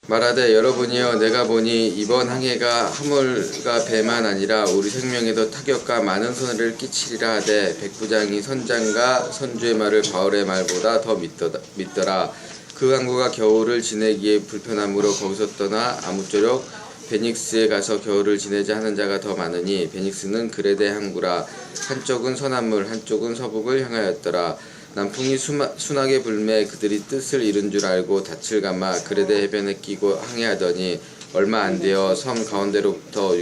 말하되 여러분이여 내가 보니 이번 항해가 화물과 배만 아니라 우리 생명에도 타격과 많은 손해를 끼치리라 하되 백부장이 선장과 선주의 말을 바울의 말보다 더 믿더라. 그 항구가 겨울을 지내기에 불편함으로 거기서 떠나 아무쪼록 베닉스에 가서 겨울을 지내자 하는 자가 더 많으니 베닉스는 그레데 항구라. 한쪽은 서남물 한쪽은 서북을 향하였더라. 남풍이 순하게 불매 그들이 뜻을 잃은 줄 알고 닻을 감아 그레데 해변에 끼고 항해하더니 얼마 안 되어 섬 가운데로부터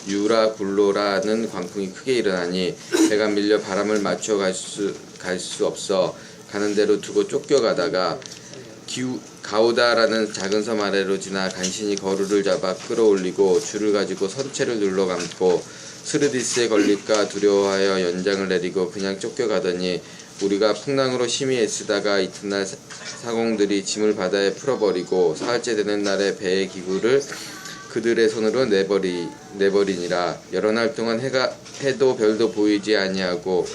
유라굴로라는 광풍이 크게 일어나니 배가 밀려 바람을 맞춰 갈 수 없어 가는 대로 두고 쫓겨가다가 가우다라는 작은 섬 아래로 지나 간신히 거루를 잡아 끌어올리고 줄을 가지고 선체를 눌러 감고 스르디스에 걸릴까 두려워하여 연장을 내리고 그냥 쫓겨가더니 우리가 풍랑으로 심히 애쓰다가 이튿날 사공들이 짐을 바다에 풀어버리고 사흘째 되는 날에 배의 기구를 그들의 손으로 내버리니라. 여러 날 동안 해도 별도 보이지 아니하고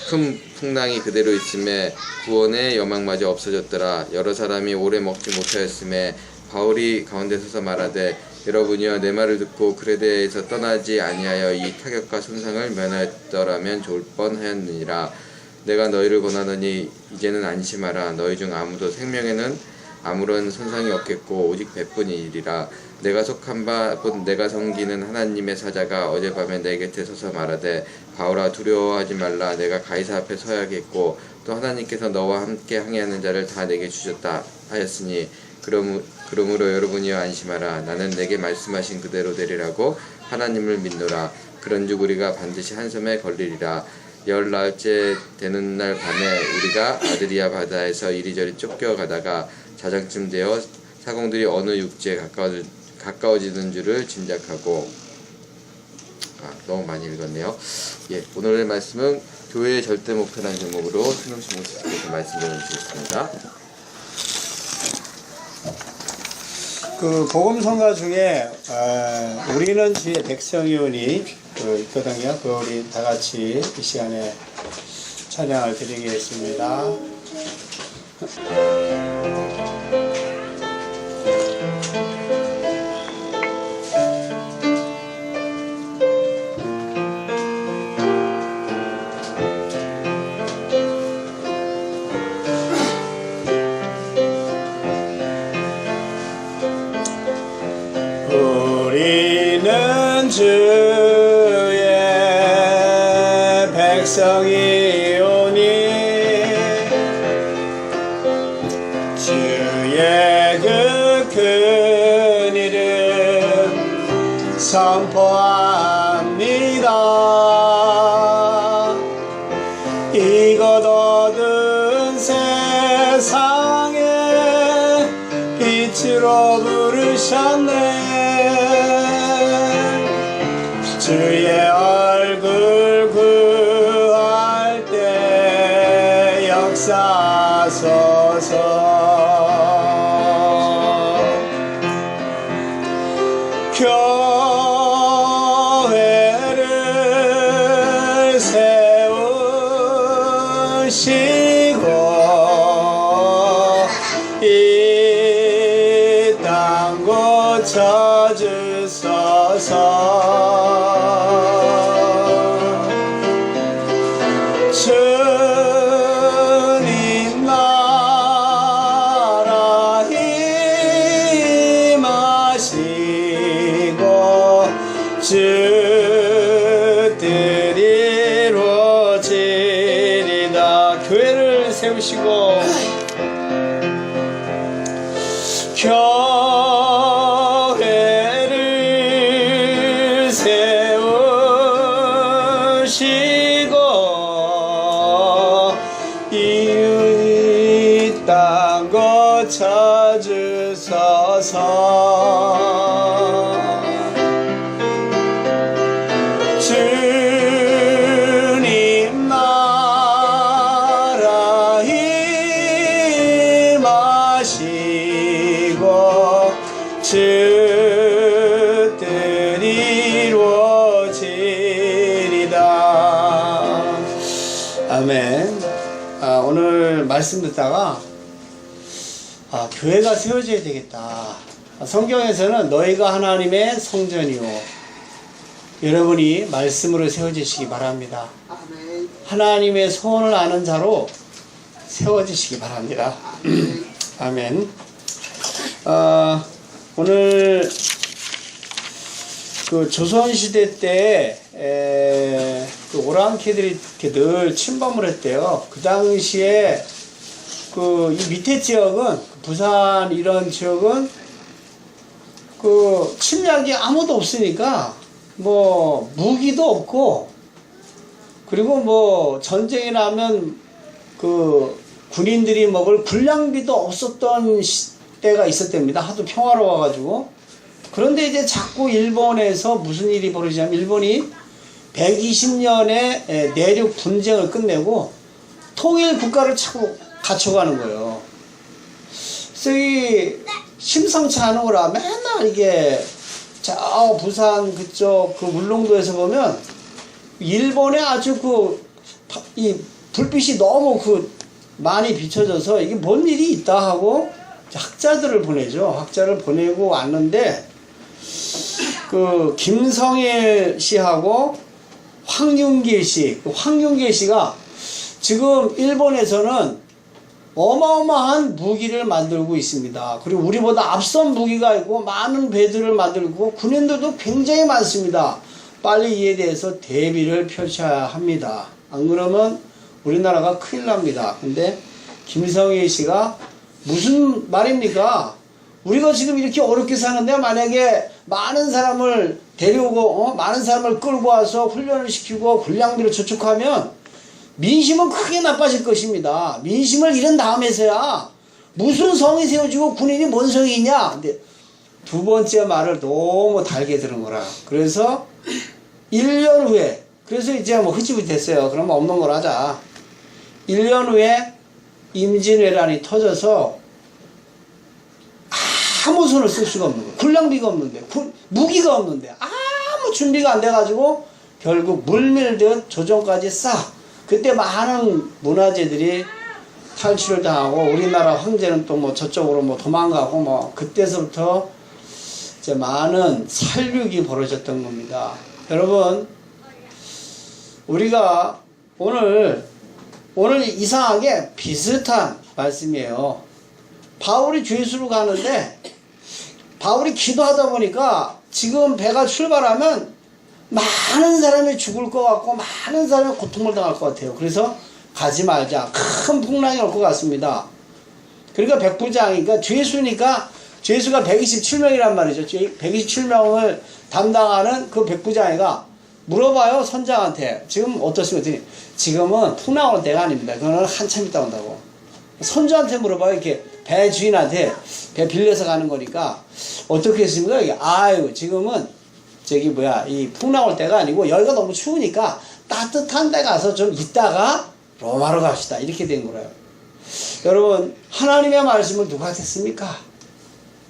큰 풍랑이 그대로 있음에 구원의 여망마저 없어졌더라. 여러 사람이 오래 먹지 못하였음에 바울이 가운데 서서 말하되 여러분이여 내 말을 듣고 그레데에서 떠나지 아니하여 이 타격과 손상을 면하였더라면 좋을 뻔하였느니라. 내가 너희를 권하노니 이제는 안심하라. 너희 중 아무도 생명에는 아무런 손상이 없겠고 오직 배뿐이리라. 내가 속한 바 곧 내가 섬기는 하나님의 사자가 어젯밤에 내 곁에 서서 말하되 바울아 두려워하지 말라. 내가 가이사 앞에 서야겠고 또 하나님께서 너와 함께 항해하는 자를 다 내게 주셨다 하였으니 그러므로 여러분이여 안심하라. 나는 내게 말씀하신 그대로 되리라고 하나님을 믿노라. 그런즉 우리가 반드시 한 섬에 걸리리라. 10날째 되는 날 밤에 우리가 아드리아 바다에서 이리저리 쫓겨가다가 자정쯤 되어 사공들이 어느 육지에 가까워지는 줄을 짐작하고 너무 많이 읽었네요. 오늘의 말씀은 교회의 절대 목표라는 제목으로 신동식 목사님께서 말씀 전해주셨습니다. 그 복음성가 중에 우리는 주의 백성이오니 있거든요. 그 우리 다 같이 이 시간에 찬양을 드리겠습니다. 우리는 주의 백성이오니 주의 그 큰 이름 선포합니다. 이것 얻은 세상에 빛으로 부르셨네. 주의 얼굴 구할 때 역사하소서. 교회를 세우시고 이 땅 고쳐주소서. 주님 나라 임하시고 주 뜻 이루어지리다. 교회를 세우시고 교회를 세우시고 이 땅 고쳐주소서. 주님 나라 임하시고 주 뜻 이루어지리다. 아멘. 오늘 말씀 듣다가 교회가 세워져야 되겠다. 성경에서는 너희가 하나님의 성전이요. 여러분이 말씀으로 세워지시기 바랍니다. 아멘. 하나님의 소원을 아는 자로 세워지시기 바랍니다. 아멘. 오늘 그 조선시대 때 그 오랑캐들이 이렇게 늘 침범을 했대요. 그 당시에 그 이 밑에 지역은 부산 이런 지역은 그 침략이 아무도 없으니까 뭐 무기도 없고, 그리고 뭐 전쟁이 나면 그 군인들이 먹을 군량비도 없었던 때가 있었답니다. 하도 평화로워가지고. 그런데 이제 자꾸 일본에서 무슨 일이 벌어지냐면 일본이 120년의 내륙 분쟁을 끝내고 통일 국가를 자꾸 갖춰가는 거예요. 그래서 이 심상치 않은 거라 맨날 이게 저 부산 그쪽 그 울릉도에서 보면 일본의 아주 이 불빛이 너무 많이 비춰져서 이게 뭔 일이 있다 하고 학자들을 보내죠. 학자를 보내고 왔는데 그 김성일 씨하고 황윤길 씨, 황윤길 씨가 지금 일본에서는 어마어마한 무기를 만들고 있습니다. 그리고 우리보다 앞선 무기가 있고 많은 배들을 만들고 군인들도 굉장히 많습니다. 빨리 이에 대해서 대비를 펼쳐야 합니다. 안 그러면 우리나라가 큰일 납니다. 근데 김성일 씨가 무슨 말입니까? 우리가 지금 이렇게 어렵게 사는데 만약에 많은 사람을 데려오고 많은 사람을 끌고 와서 훈련을 시키고 군량비를 저축하면 민심은 크게 나빠질 것입니다. 민심을 잃은 다음에서야 무슨 성이 세워지고 군인이 뭔 성이 있냐. 근데 두 번째 말을 너무 달게 들은 거라. 그래서 1년 후에, 그래서 이제 뭐 흐지부지 됐어요. 그러면 없는 걸 하자. 1년 후에 임진왜란이 터져서 아무 손을 쓸 수가 없는 거예요. 군량비가 없는데, 무기가 없는데, 아무 준비가 안 돼가지고 결국 물밀듯 조정까지 싹. 그때 많은 문화재들이 탈취를 당하고 우리나라 황제는 또 뭐 저쪽으로 뭐 도망가고 뭐 그때서부터 이제 많은 살육이 벌어졌던 겁니다. 여러분, 우리가 오늘 이상하게 비슷한 말씀이에요. 바울이 죄수로 가는데 바울이 기도하다 보니까 지금 배가 출발하면 많은 사람이 죽을 것 같고 많은 사람이 고통을 당할 것 같아요. 그래서 가지 말자. 큰 풍랑이 올 것 같습니다. 그러니까 백부장이니까 죄수니까 죄수가 127명이란 말이죠. 127명을 담당하는 그 백부장이가 물어봐요. 선장한테. 지금 어떻습니까? 지금은 풍랑 올 때가 아닙니다. 그거는 한참 있다 온다고. 선주한테 물어봐요. 이렇게 배 주인한테 배 빌려서 가는 거니까 어떻게 했습니까? 아유, 지금은 이 풍랑 올 때가 아니고 여기가 너무 추우니까 따뜻한 데 가서 좀 있다가 로마로 갑시다. 이렇게 된 거예요. 여러분, 하나님의 말씀을 누가 듣습니까?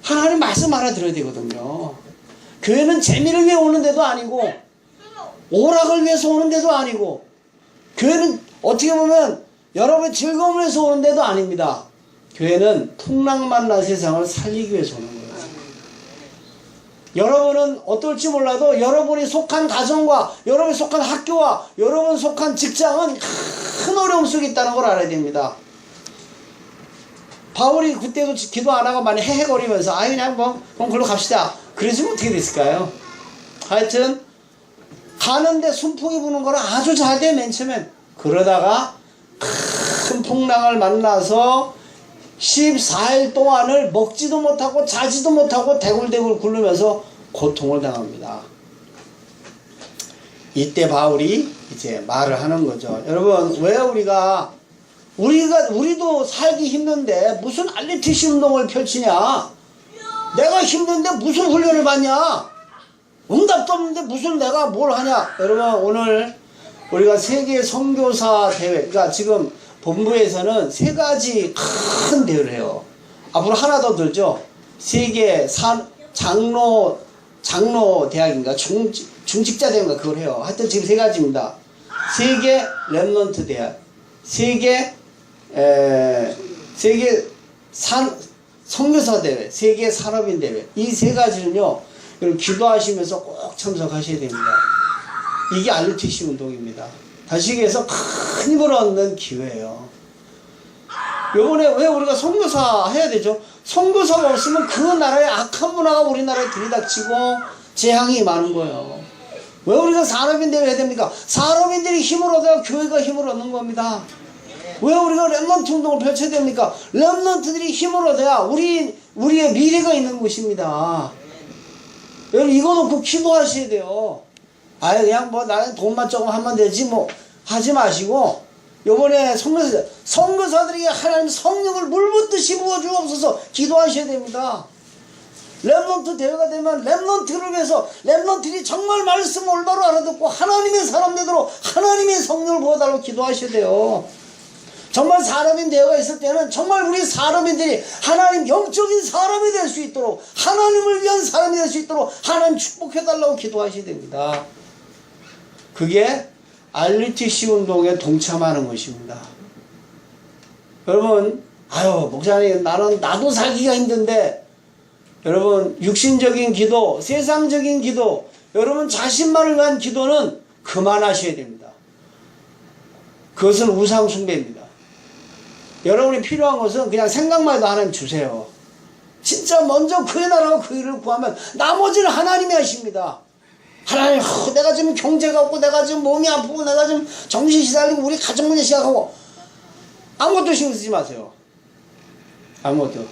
하나님 말씀 알아들어야 되거든요. 교회는 재미를 위해 오는 데도 아니고 오락을 위해서 오는 데도 아니고, 교회는 어떻게 보면 여러분의 즐거움을 위해서 오는 데도 아닙니다. 교회는 풍랑만 난 세상을 살리기 위해서 오는 거예요. 여러분은 어떨지 몰라도 여러분이 속한 가정과 여러분이 속한 학교와 여러분이 속한 직장은 큰 어려움 속에 있다는 걸 알아야 됩니다. 바울이 그때도 기도 안 하고 많이 헤헤거리면서 그냥 그럼 글로 갑시다. 그랬으면 어떻게 됐을까요? 하여튼 가는데 순풍이 부는 거는 아주 잘 돼. 맨 처음엔. 그러다가 큰 풍랑을 만나서 14일 동안을 먹지도 못하고 자지도 못하고 대굴대굴 굴르면서 고통을 당합니다. 이때 바울이 이제 말을 하는 거죠. 여러분, 왜 우리도 살기 힘든데 무슨 알리티시 운동을 펼치냐? 내가 힘든데 무슨 훈련을 받냐? 응답도 없는데 무슨 내가 뭘 하냐? 여러분, 오늘 우리가 세계 선교사 대회, 그러니까 지금 본부에서는 3가지 큰 대회를 해요. 앞으로 하나 더 들죠. 세계 장로 대학인가 중직자 대학인가 그걸 해요. 하여튼 지금 3가지입니다. 세계 렘넌트 대학, 세계 선교사 대회, 세계 산업인 대회, 이 세 가지는요, 여러분 기도하시면서 꼭 참석하셔야 됩니다. 이게 RUTC 운동입니다. 다시 얘기해서 큰 힘을 얻는 기회예요. 요번에 왜 우리가 선교사 해야 되죠? 선교사가 없으면 그 나라의 악한 문화가 우리나라에 들이닥치고 재앙이 많은 거예요. 왜 우리가 산업인 대회를 해야 됩니까? 산업인들이 힘을 얻어야 교회가 힘을 얻는 겁니다. 왜 우리가 렘넌트 운동을 펼쳐야 됩니까? 렘넌트들이 힘을 얻어야 우리의 미래가 있는 곳입니다. 여러분 이거 놓고 기도하셔야 돼요. 아예 그냥 뭐 나는 돈만 조금 하면 되지 뭐 하지 마시고, 요번에 선교사들에게 하나님 성령을 물붓듯이 부어주옵소서 기도하셔야 됩니다. 렘넌트 대회가 되면 렘넌트를 위해서 렘넌트들이 정말 말씀 올바로 알아듣고 하나님의 사람 되도록 하나님의 성령을 부어달라고 기도하셔야 돼요. 정말 사람인 대회가 있을 때는 정말 우리 사람인들이 하나님 영적인 사람이 될 수 있도록, 하나님을 위한 사람이 될 수 있도록 하나님 축복해달라고 기도하셔야 됩니다. 그게 RUTC 운동에 동참하는 것입니다. 여러분, 아유 목사님 나도 살기가 힘든데, 여러분 육신적인 기도, 세상적인 기도, 여러분 자신만을 위한 기도는 그만하셔야 됩니다. 그것은 우상 숭배입니다. 여러분이 필요한 것은 그냥 생각만 해도 하나님 주세요. 진짜 먼저 그의 나라와 그 일을 구하면 나머지는 하나님이 하십니다. 하나님, 내가 지금 경제가 없고 내가 지금 몸이 아프고 내가 지금 정신이 시달리고 우리 가정 문제 시작하고, 아무것도 신경 쓰지 마세요. 아무것도.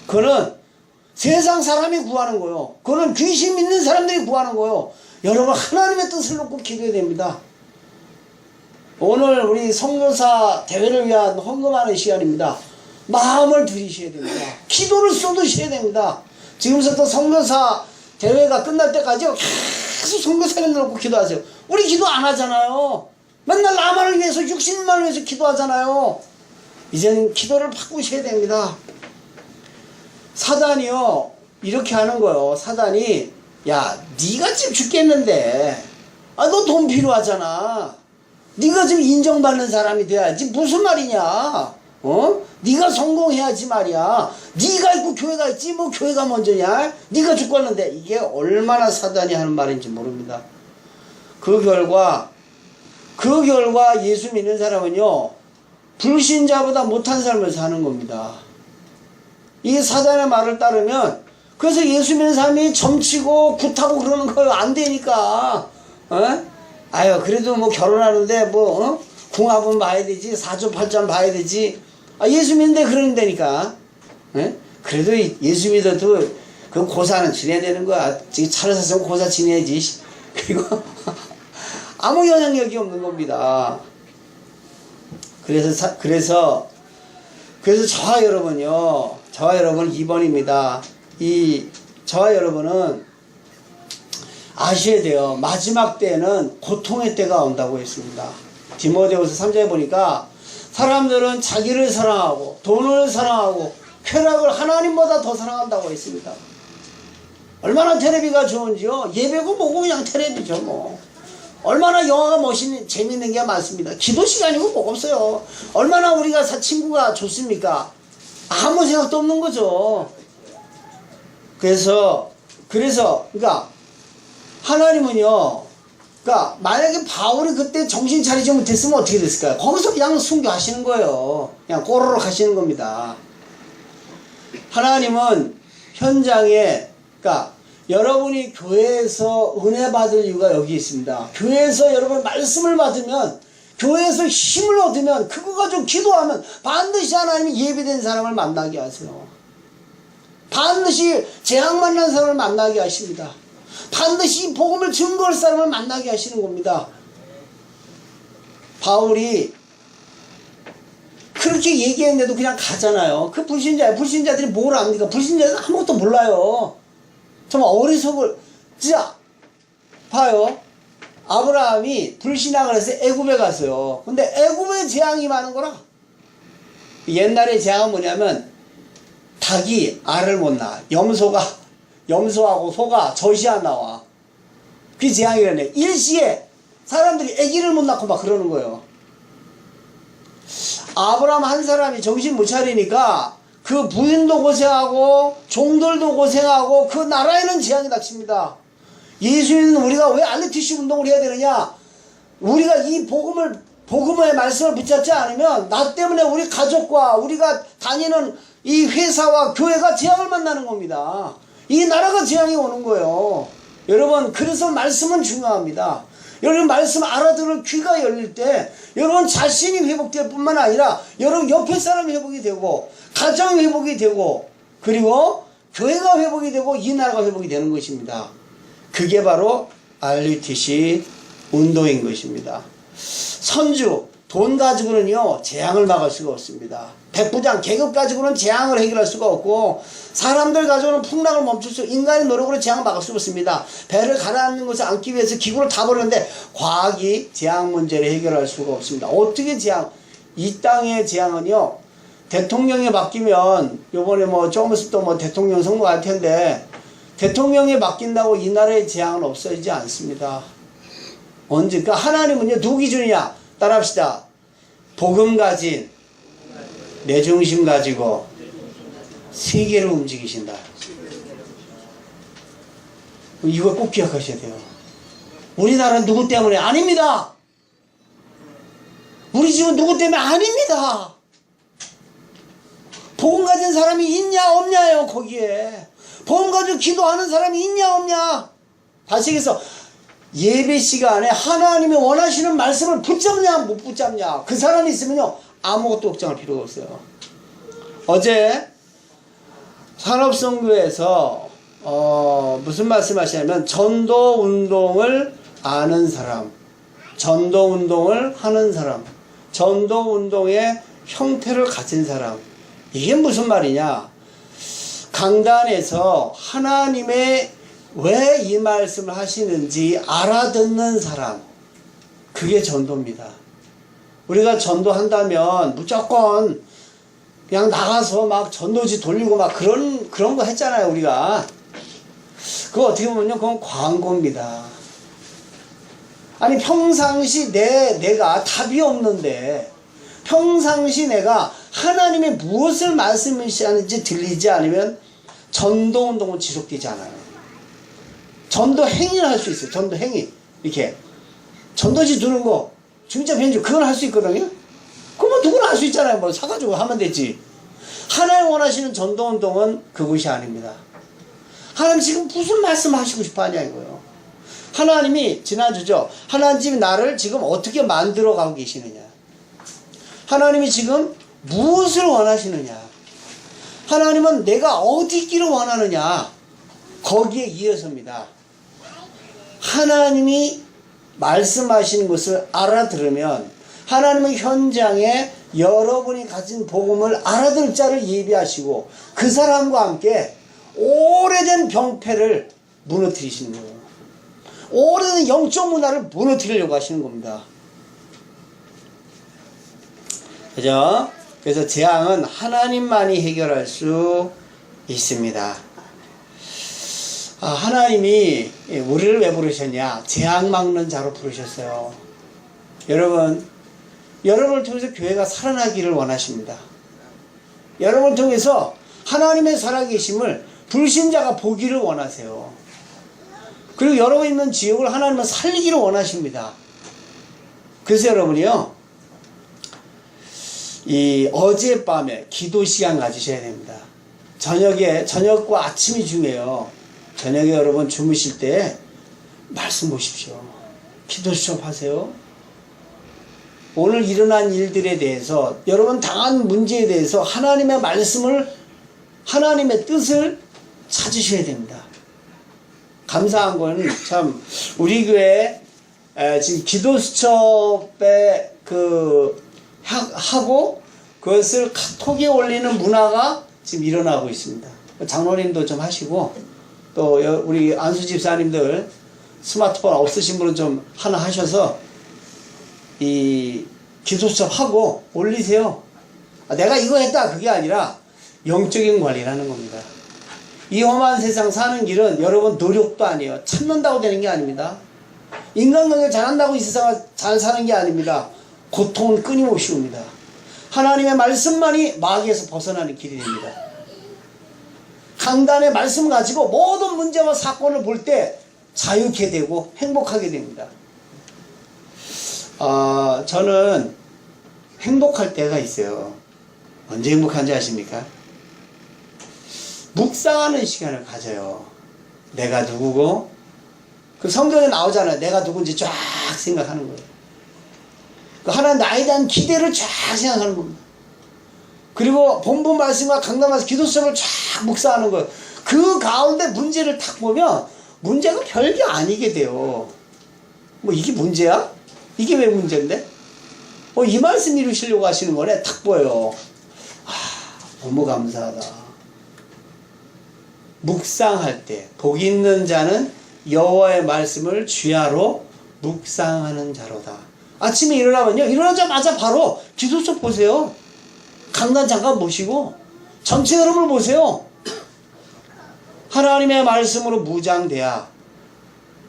그거는 세상 사람이 구하는 거요. 그거는 귀신 믿는 사람들이 구하는 거요. 여러분 하나님의 뜻을 놓고 기도해야 됩니다. 오늘 우리 선교사 대회를 위한 헌금하는 시간입니다. 마음을 들이셔야 됩니다. 기도를 쏟으셔야 됩니다. 지금부터 선교사 대회가 끝날 때까지 계속 선교사를 놓고 기도하세요. 우리 기도 안 하잖아요. 맨날 나만을 위해서, 육신만을 위해서 기도하잖아요. 이제는 기도를 바꾸셔야 됩니다. 사단이요 이렇게 하는 거예요. 사단이, 야 네가 지금 죽겠는데 너 돈 필요하잖아. 네가 지금 인정받는 사람이 돼야지. 무슨 말이냐? 네가 성공해야지 말이야. 네가 있고 교회가 있지 뭐 교회가 먼저냐? 네가 죽겠는데. 이게 얼마나 사단이 하는 말인지 모릅니다. 그 결과 예수 믿는 사람은요 불신자보다 못한 삶을 사는 겁니다. 이 사단의 말을 따르면, 그래서 예수 믿는 사람이 점치고 굿하고 그러는 거 안 되니까, 아유 그래도 뭐 결혼하는데 뭐 궁합은 봐야 되지, 사주 팔자 봐야 되지. 예수 믿는데 그런다니까. 그래도 예수 믿어도 그 고사는 지내야 되는 거야. 지금 차를 샀으면 고사 지내야지. 그리고 아무 영향력이 없는 겁니다. 그래서 저와 여러분요, 저와 여러분 2번입니다. 저와 여러분은 아셔야 돼요. 마지막 때는 고통의 때가 온다고 했습니다. 디모데후서 3장에 보니까 사람들은 자기를 사랑하고 돈을 사랑하고 쾌락을 하나님보다 더 사랑한다고 했습니다. 얼마나 테레비가 좋은지요. 예배고 뭐고 그냥 테레비죠 뭐. 얼마나 영화가 재밌는 게 많습니다. 기도 시간이고 뭐가 없어요. 얼마나 우리가 친구가 좋습니까? 아무 생각도 없는 거죠. 그래서 그러니까 하나님은요, 그러니까 만약에 바울이 그때 정신 차리지 못했으면 어떻게 됐을까요? 거기서 그냥 순교하시는 거예요. 그냥 꼬르륵 하시는 겁니다. 하나님은 현장에, 그러니까 여러분이 교회에서 은혜 받을 이유가 여기 있습니다. 교회에서 여러분 말씀을 받으면, 교회에서 힘을 얻으면, 그거 가지고 기도하면 반드시 하나님이 예비된 사람을 만나게 하세요. 반드시 재앙 만난 사람을 만나게 하십니다. 반드시 이 복음을 증거할 사람을 만나게 하시는 겁니다. 바울이 그렇게 얘기했는데도 그냥 가잖아요. 그 불신자들이 뭘 압니까? 불신자들은 아무것도 몰라요. 정말 어리석을, 진짜 봐요. 아브라함이 불신앙을 해서 애굽에 갔어요. 근데 애굽에 재앙이 많은 거라. 옛날에 재앙은 뭐냐면 닭이 알을 못 낳아. 염소하고 소가 젖이 안 나와. 그게 재앙이라네. 일시에 사람들이 아기를 못 낳고 막 그러는 거예요. 아브라함 한 사람이 정신 못 차리니까 그 부인도 고생하고 종들도 고생하고 그 나라에는 재앙이 닥칩니다. 예수님은 우리가 왜 RTC 운동을 해야 되느냐? 우리가 이 복음의 말씀을 붙잡지 않으면 나 때문에 우리 가족과 우리가 다니는 이 회사와 교회가 재앙을 만나는 겁니다. 이 나라가 재앙이 오는 거예요. 여러분, 그래서 말씀은 중요합니다. 여러분, 말씀 알아들을 귀가 열릴 때 여러분 자신이 회복될 뿐만 아니라 여러분 옆에 사람이 회복이 되고 가정이 회복이 되고 그리고 교회가 회복이 되고 이 나라가 회복이 되는 것입니다. 그게 바로 RUTC 운동인 것입니다. 선주, 돈 가지고는요 재앙을 막을 수가 없습니다. 백부장, 계급 가지고는 재앙을 해결할 수가 없고 사람들 가지고는 풍랑을 멈출 수, 인간의 노력으로 재앙을 막을 수 없습니다. 배를 가라앉는 것을 안기 위해서 기구를 다 버렸는데 과학이 재앙 문제를 해결할 수가 없습니다. 어떻게 재앙, 이 땅의 재앙은요 대통령이 바뀌면 요번에 뭐 조금 있으면 또 뭐 대통령 선거할 텐데 대통령이 바뀐다고 이 나라의 재앙은 없어지지 않습니다. 언제? 그러니까 하나님은요 누구 기준이냐? 따라합시다. 복음 가진 내 중심 가지고 세계를 움직이신다. 이거 꼭 기억하셔야 돼요. 우리나라는 누구 때문에? 아닙니다. 우리 집은 누구 때문에? 아닙니다. 복음 가진 사람이 있냐 없냐요 거기에. 복음 가지고 기도하는 사람이 있냐 없냐. 다시 얘기해서 예배 시간에 하나님이 원하시는 말씀을 붙잡냐 못 붙잡냐, 그 사람이 있으면요 아무것도 걱정할 필요가 없어요. 어제 산업선교에서 무슨 말씀 하시냐면 전도운동을 아는 사람, 전도운동을 하는 사람, 전도운동의 형태를 가진 사람. 이게 무슨 말이냐? 강단에서 하나님의 왜 이 말씀을 하시는지 알아듣는 사람, 그게 전도입니다. 우리가 전도한다면 무조건 그냥 나가서 막 전도지 돌리고 막 그런 거 했잖아요 우리가. 그거 어떻게 보면요 그건 광고입니다. 아니 평상시 내가 답이 없는데 평상시 내가 하나님이 무엇을 말씀하시는지 들리지 않으면 전도운동은 지속되지 않아요. 전도 행위를 할 수 있어요. 전도 행위. 이렇게 전도지 두는 거, 중자 변주, 그건 할 수 있거든요. 그러면 누구나 할 수 있잖아요. 뭐 사가지고 하면 되지. 하나님 원하시는 전도운동은 그것이 아닙니다. 하나님 지금 무슨 말씀 하시고 싶어 하냐 이거요. 하나님이 지난주죠. 하나님이 나를 지금 어떻게 만들어 가고 계시느냐. 하나님이 지금 무엇을 원하시느냐. 하나님은 내가 어디 있기를 원하느냐. 거기에 이어서입니다. 하나님이 말씀하시는 것을 알아들으면 하나님은 현장에 여러분이 가진 복음을 알아들 자를 예비하시고 그 사람과 함께 오래된 병폐를 무너뜨리시는 거예요. 오래된 영적 문화를 무너뜨리려고 하시는 겁니다. 그죠? 그래서 재앙은 하나님만이 해결할 수 있습니다. 하나님이 우리를 왜 부르셨냐? 재앙 막는 자로 부르셨어요. 여러분을 통해서 교회가 살아나기를 원하십니다. 여러분을 통해서 하나님의 살아계심을 불신자가 보기를 원하세요. 그리고 여러분 있는 지역을 하나님은 살리기를 원하십니다. 그래서 여러분이요, 이 어젯밤에 기도 시간 가지셔야 됩니다. 저녁과 아침이 중요해요. 저녁에 여러분 주무실 때 말씀 보십시오. 기도 수첩하세요. 오늘 일어난 일들에 대해서, 여러분 당한 문제에 대해서 하나님의 말씀을, 하나님의 뜻을 찾으셔야 됩니다. 감사한 건 참 우리 교회 지금 기도 수첩에 하고 그것을 카톡에 올리는 문화가 지금 일어나고 있습니다. 장로님도 좀 하시고 또 우리 안수 집사님들 스마트폰 없으신 분은 좀 하나 하셔서 이 기도 수첩 하고 올리세요. 내가 이거 했다 그게 아니라 영적인 관리를 하는 겁니다. 이 험한 세상 사는 길은 여러분 노력도 아니에요. 참는다고 되는 게 아닙니다. 인간관계 잘한다고 이 세상을 잘 사는 게 아닙니다. 고통은 끊임없이 옵니다. 하나님의 말씀만이 마귀에서 벗어나는 길이 됩니다. 강단의 말씀 가지고 모든 문제와 사건을 볼 때 자유케 되고 행복하게 됩니다. 저는 행복할 때가 있어요. 언제 행복한지 아십니까? 묵상하는 시간을 가져요. 내가 누구고, 그 성경에 나오잖아요. 내가 누군지 쫙 생각하는 거예요. 그 하나님 나에 대한 기대를 쫙 생각하는 겁니다. 그리고 본문 말씀과 강단 말씀, 기도 수업을 쫙 묵상하는 거예요. 그 가운데 문제를 딱 보면 문제가 별게 아니게 돼요. 뭐 이게 문제야? 이게 왜 문제인데? 이 말씀 이루시려고 하시는 거네. 딱 보여요. 너무 감사하다. 묵상할 때 복 있는 자는 여호와의 말씀을 주야로 묵상하는 자로다. 아침에 일어나면요, 일어나자마자 바로 기도 수업 보세요. 강단 잠깐 보시고 전체 흐름을 보세요. 하나님의 말씀으로 무장돼야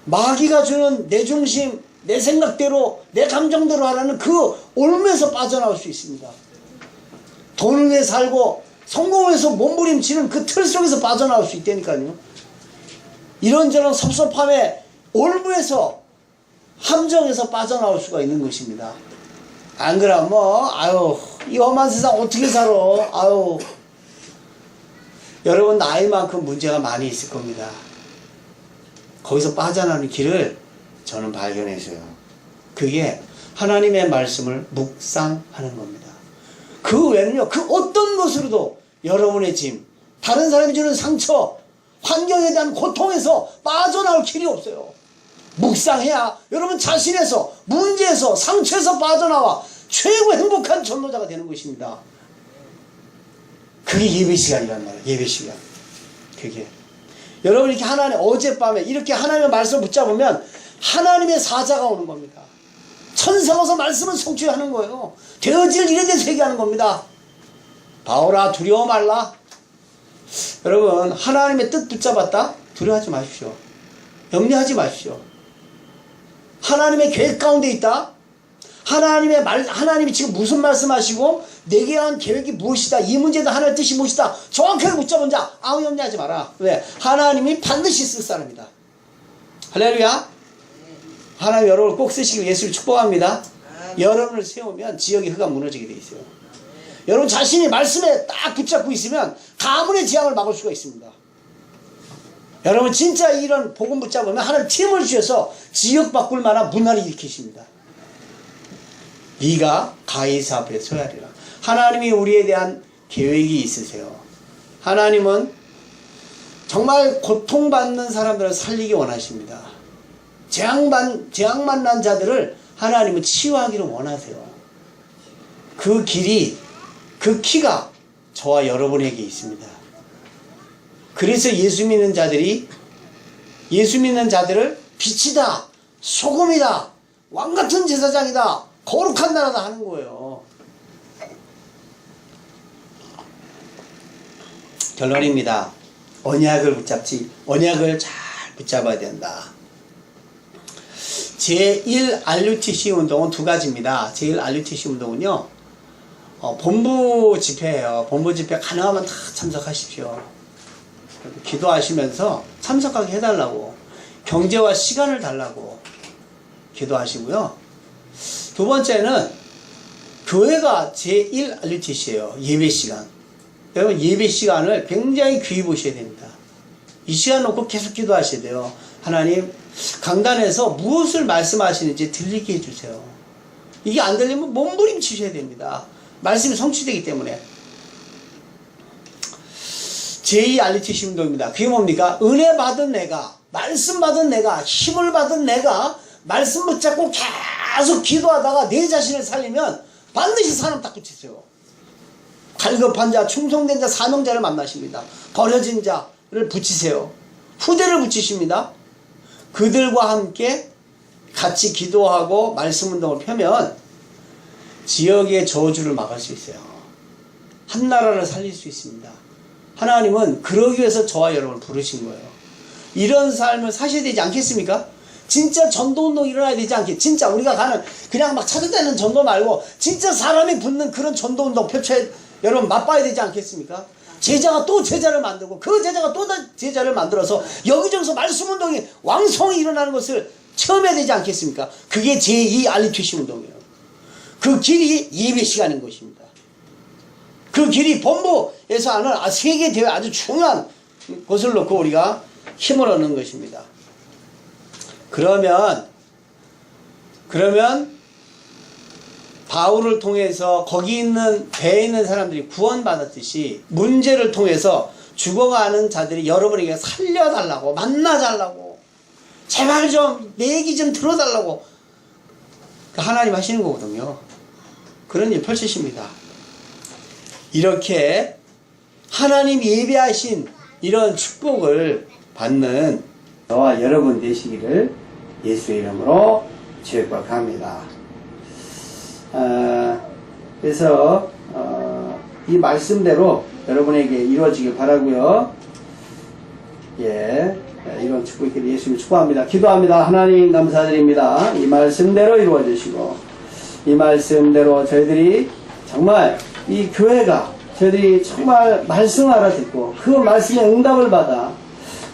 마귀가 주는 내 중심, 내 생각대로, 내 감정대로 하라는 그 올무에서 빠져나올 수 있습니다. 돈을 위해 살고 성공을 위해서 몸부림치는 그 틀 속에서 빠져나올 수 있다니까요. 이런저런 섭섭함에 올무에서, 함정에서 빠져나올 수가 있는 것입니다. 안 그러면 이 험한 세상 어떻게 살아? 여러분 나이만큼 문제가 많이 있을 겁니다. 거기서 빠져나오는 길을 저는 발견했어요. 그게 하나님의 말씀을 묵상하는 겁니다. 그 외에는요, 그 어떤 것으로도 여러분의 짐, 다른 사람이 주는 상처, 환경에 대한 고통에서 빠져나올 길이 없어요. 묵상해야 여러분 자신에서, 문제에서, 상처에서 빠져나와 최고 행복한 전도자가 되는 것입니다. 그게 예배 시간이란 말이에요. 예배 시간. 그게. 여러분 이렇게 어젯밤에 이렇게 하나님의 말씀을 붙잡으면 하나님의 사자가 오는 겁니다. 천사가 와서 말씀을 성취하는 거예요. 되어질 일에 대해서 얘기하는 겁니다. 바오라 두려워 말라. 여러분 하나님의 뜻 붙잡았다? 두려워하지 마십시오. 염려하지 마십시오. 하나님의 계획 가운데 있다? 하나님이 지금 무슨 말씀하시고 내게 한 계획이 무엇이다, 이 문제도 하나님의 뜻이 무엇이다 정확하게 붙잡은 자 아무 염려하지 마라. 왜? 하나님이 반드시 쓸 사람이다. 할렐루야. 하나님 여러분을 꼭 쓰시길 예수를 축복합니다. 여러분을 세우면 지역의 흑암 무너지게 돼 있어요. 여러분 자신이 말씀에 딱 붙잡고 있으면 가문의 재앙을 막을 수가 있습니다. 여러분 진짜 이런 복음 붙잡으면 하나님 팀을 주셔서 지역 바꿀 만한 문화를 일으키십니다. 네가 가이사 앞에 서야 하리라. 하나님이 우리에 대한 계획이 있으세요. 하나님은 정말 고통받는 사람들을 살리기 원하십니다. 재앙 만난 자들을 하나님은 치유하기를 원하세요. 그 길이, 그 키가 저와 여러분에게 있습니다. 그래서 예수 믿는 자들을 빛이다, 소금이다, 왕같은 제사장이다, 거룩한 나라다 하는 거예요. 결론입니다. 언약을 언약을 잘 붙잡아야 된다. 제1 RUTC 운동은 두 가지입니다. 제1 RUTC 운동은요, 본부 집회예요. 본부 집회 가능하면 다 참석하십시오. 기도하시면서 참석하게 해달라고, 경제와 시간을 달라고 기도하시고요. 두 번째는 교회가 제1 RUTC예요. 예배 시간. 여러분 예배 시간을 굉장히 귀히 보셔야 됩니다. 이 시간 놓고 계속 기도하셔야 돼요. 하나님 강단에서 무엇을 말씀하시는지 들리게 해주세요. 이게 안 들리면 몸부림치셔야 됩니다. 말씀이 성취되기 때문에. 제2 RUTC 운동입니다. 그게 뭡니까? 은혜 받은 내가, 말씀 받은 내가, 힘을 받은 내가 말씀 붙잡고 계속 기도하다가 내 자신을 살리면 반드시 사람 딱 붙이세요. 갈급한 자, 충성된 자, 사명자를 만나십니다. 버려진 자를 붙이세요. 후대를 붙이십니다. 그들과 함께 같이 기도하고 말씀 운동을 펴면 지역의 저주를 막을 수 있어요. 한 나라를 살릴 수 있습니다. 하나님은 그러기 위해서 저와 여러분을 부르신 거예요. 이런 삶을 사셔야 되지 않겠습니까? 진짜 전도운동 일어나야 되지 않겠? 진짜 우리가 가는 그냥 막 찾아다니는 전도 말고 진짜 사람이 붙는 그런 전도운동 여러분 맛봐야 되지 않겠습니까? 제자가 또 제자를 만들고 그 제자가 또 제자를 만들어서 여기저기서 말씀운동이 왕성히 일어나는 것을 체험해야 되지 않겠습니까? 그게 제2 알리투시 운동이에요. 그 길이 예배 시간인 것입니다. 그 길이 본부에서 하는 세계 대회 아주 중요한 것을 놓고 우리가 힘을 얻는 것입니다. 그러면 바울을 통해서 거기 있는 배에 있는 사람들이 구원받았듯이 문제를 통해서 죽어가는 자들이 여러분에게 살려달라고 만나달라고 제발 좀 내 얘기 좀 들어달라고 하나님 하시는 거거든요. 그런 일 펼치십니다. 이렇게 하나님 예배하신 이런 축복을 받는 저와 여러분 되시기를 예수의 이름으로 축복합니다. 그래서 이 말씀대로 여러분에게 이루어지길 바라고요. 예, 이런 축복 있기를 예수님 축복합니다. 기도합니다. 하나님 감사드립니다. 이 말씀대로 이루어주시고 이 말씀대로 저희들이 정말 이 교회가 저희들이 정말 말씀을 알아듣고 그 말씀의 응답을 받아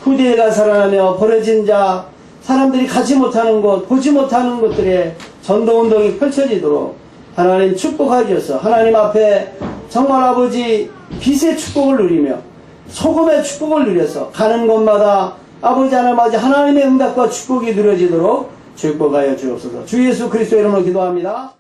후대가 살아나며 버려진 자 사람들이 가지 못하는 곳 보지 못하는 곳들에 전도운동이 펼쳐지도록 하나님 축복하셔서 하나님 앞에 정말 아버지 빛의 축복을 누리며 소금의 축복을 누려서 가는 곳마다 아버지 하나님의 응답과 축복이 누려지도록 축복하여 주옵소서. 주 예수 그리스도의 이름으로 기도합니다.